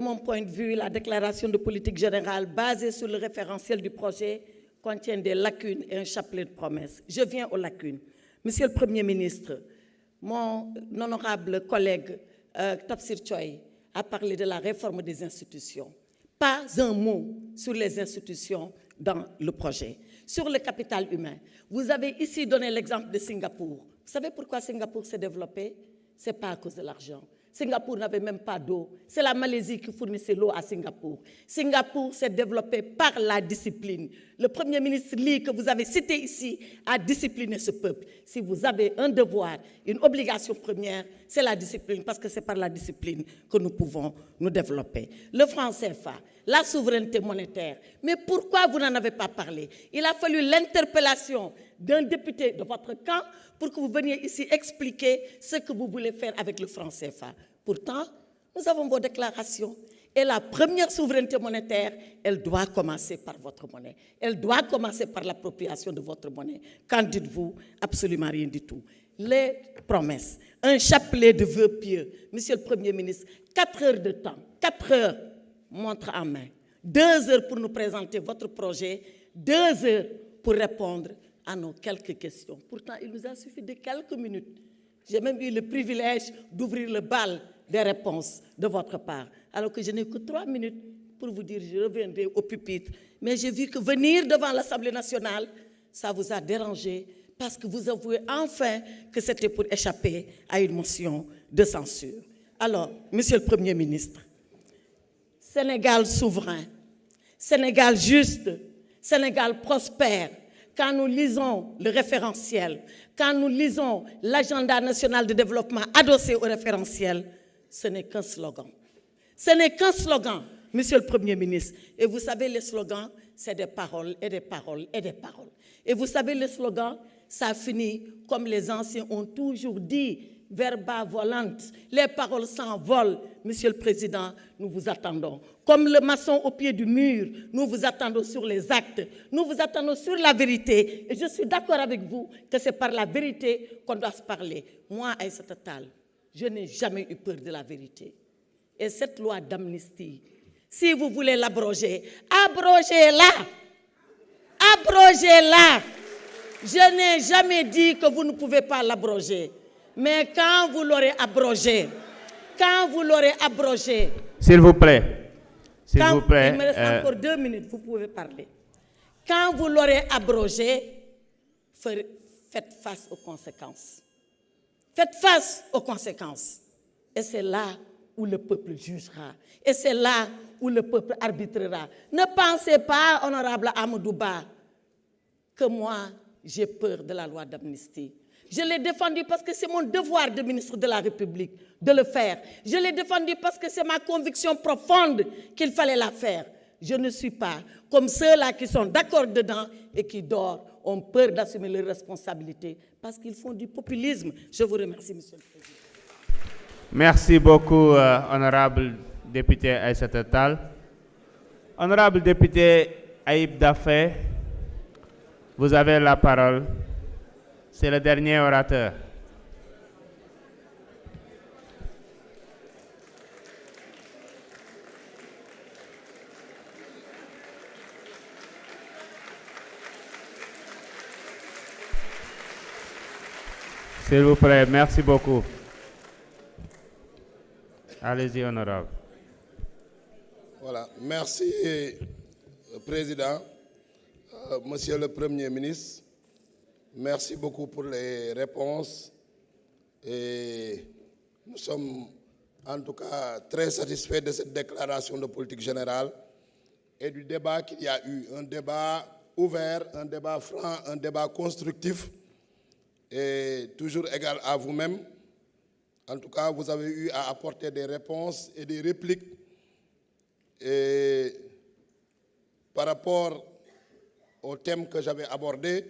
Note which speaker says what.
Speaker 1: De mon point de vue, la déclaration de politique générale basée sur le référentiel du projet contient des lacunes et un chapelet de promesses. Je viens aux lacunes. Monsieur le Premier ministre, mon honorable collègue Tafsir Choy a parlé de la réforme des institutions. Pas un mot sur les institutions dans le projet. Sur le capital humain, vous avez ici donné l'exemple de Singapour. Vous savez pourquoi Singapour s'est développé? Ce n'est pas à cause de l'argent. Singapour n'avait même pas d'eau. C'est la Malaisie qui fournissait l'eau à Singapour. Singapour s'est développé par la discipline. Le Premier ministre Lee, que vous avez cité ici, a discipliné ce peuple. Si vous avez un devoir, une obligation première, c'est la discipline, parce que c'est par la discipline que nous pouvons nous développer. Le franc CFA, la souveraineté monétaire. Mais pourquoi vous n'en avez pas parlé? Il a fallu l'interpellation d'un député de votre camp pour que vous veniez ici expliquer ce que vous voulez faire avec le franc CFA. Pourtant, nous avons vos déclarations. Et la première souveraineté monétaire, elle doit commencer par votre monnaie. Elle doit commencer par l'appropriation de votre monnaie. Qu'en dites-vous? Absolument rien du tout. Les promesses, un chapelet de vœux pieux. Monsieur le Premier ministre, 4 heures de temps, 4 heures, montre en main. 2 heures pour nous présenter votre projet, 2 heures pour répondre à nos quelques questions. Pourtant, il nous a suffi de quelques minutes. J'ai même eu le privilège d'ouvrir le bal des réponses de votre part, alors que je n'ai que 3 minutes pour vous dire je reviendrai au pupitre. Mais j'ai vu que venir devant l'Assemblée nationale, ça vous a dérangé, parce que vous avouez enfin que c'était pour échapper à une motion de censure. Alors, Monsieur le Premier ministre, Sénégal souverain, Sénégal juste, Sénégal prospère. Quand nous lisons le référentiel, quand nous lisons l'agenda national de développement adossé au référentiel, ce n'est qu'un slogan. Ce n'est qu'un slogan, Monsieur le Premier ministre. Et vous savez, les slogans, c'est des paroles et des paroles et des paroles. Et vous savez, les slogans, ça finit comme les anciens ont toujours dit, verba volant, les paroles s'envolent. Monsieur le Président, nous vous attendons. Comme le maçon au pied du mur, nous vous attendons sur les actes, nous vous attendons sur la vérité. Et je suis d'accord avec vous que c'est par la vérité qu'on doit se parler. Moi, Aïssata Tall, je n'ai jamais eu peur de la vérité. Et cette loi d'amnistie, si vous voulez l'abroger, abrogez-la. Abrogez-la. Je n'ai jamais dit que vous ne pouvez pas l'abroger. Mais quand vous l'aurez abrogé,
Speaker 2: S'il vous plaît. S'il vous plaît.
Speaker 1: Il me reste encore 2 minutes, vous pouvez parler. Quand vous l'aurez abrogé, faites face aux conséquences. Faites face aux conséquences. Et c'est là où le peuple jugera. Et c'est là où le peuple arbitrera. Ne pensez pas, honorable Amadou Ba, que moi, j'ai peur de la loi d'amnistie. Je l'ai défendu parce que c'est mon devoir de ministre de la République de le faire. Je l'ai défendu parce que c'est ma conviction profonde qu'il fallait la faire. Je ne suis pas comme ceux-là qui sont d'accord dedans et qui ont peur d'assumer leurs responsabilités parce qu'ils font du populisme. Je vous remercie, Monsieur le Président.
Speaker 2: Merci beaucoup, honorable député Aïssata Tall. Honorable député Aïb Daffé, vous avez la parole. C'est le dernier orateur. S'il vous plaît, merci beaucoup. Allez-y, honorable.
Speaker 3: Voilà, merci, Président. Monsieur le Premier ministre, merci beaucoup pour les réponses. Et nous sommes en tout cas très satisfaits de cette déclaration de politique générale et du débat qu'il y a eu. Un débat ouvert, un débat franc, un débat constructif et toujours égal à vous-même. En tout cas, vous avez eu à apporter des réponses et des répliques. Et par rapport au thème que j'avais abordé,